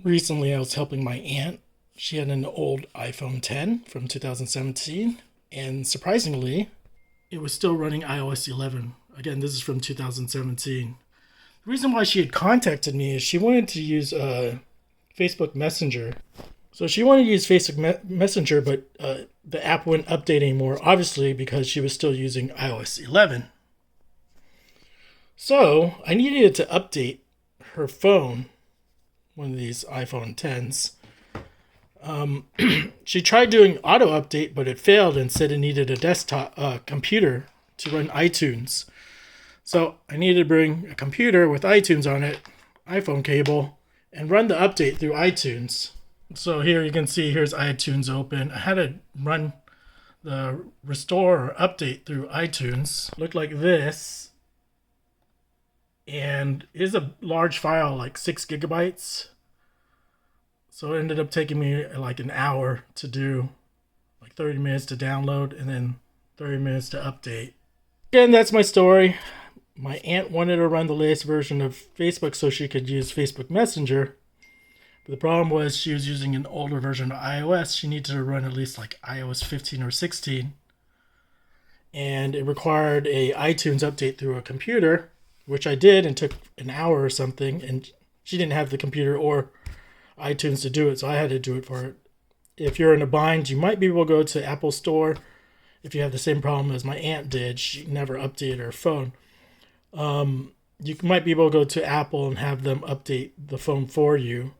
Recently, I was helping my aunt. She had an old iPhone 10 from 2017, and surprisingly, it was still running iOS 11. Again, this is from 2017. The reason why she had contacted me is she wanted to use Facebook Messenger. So she wanted to use Facebook Messenger, but the app wouldn't update anymore, obviously, because she was still using iOS 11. So I needed to update her phone, one of these iPhone 10s. She tried doing auto update, but it failed and said it needed a desktop computer to run iTunes. So I needed to bring a computer with iTunes on it, iPhone cable, and run the update through iTunes. So here you can see here's iTunes open. I had to run the restore or update through iTunes. Looked like this. And it is a large file, like 6 gigabytes. So it ended up taking me like an hour to do, like 30 minutes to download, and then 30 minutes to update. Again, that's my story. My aunt wanted to run the latest version of Facebook so she could use Facebook Messenger. But the problem was she was using an older version of iOS. She needed to run at least like iOS 15 or 16. And it required a iTunes update through a computer, which I did and took an hour or something. And she didn't have the computer or iTunes to do it, so I had to do it for her. If you're in a bind, you might be able to go to Apple Store if you have the same problem as my aunt did. She never updated her phone. You might be able to go to Apple and have them update the phone for you.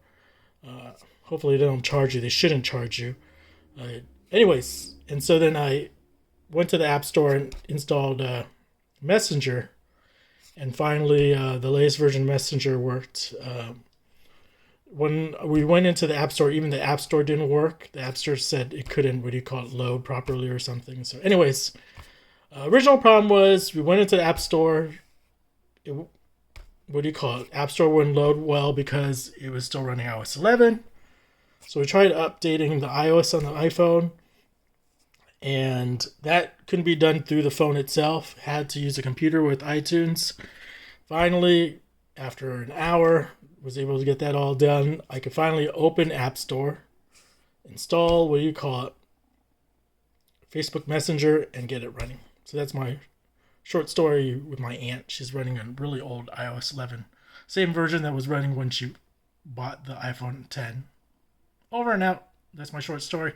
Hopefully they don't charge you. They shouldn't charge you. Anyways, and so then I went to the App Store and installed Messenger, and finally the latest version of Messenger worked. When we went into the App Store, even the App Store didn't work. The App Store said it couldn't, load properly or something. So anyways, original problem was we went into the App Store. App Store wouldn't load well because it was still running iOS 11. So we tried updating the iOS on the iPhone, and that couldn't be done through the phone itself. Had to use a computer with iTunes. Finally, after an hour, was able to get that all done. I could finally open App Store, install Facebook Messenger, and get it running. So that's my short story with my aunt. She's running a really old iOS 11, same version that was running when she bought the iPhone 10. Over and out. That's my short story.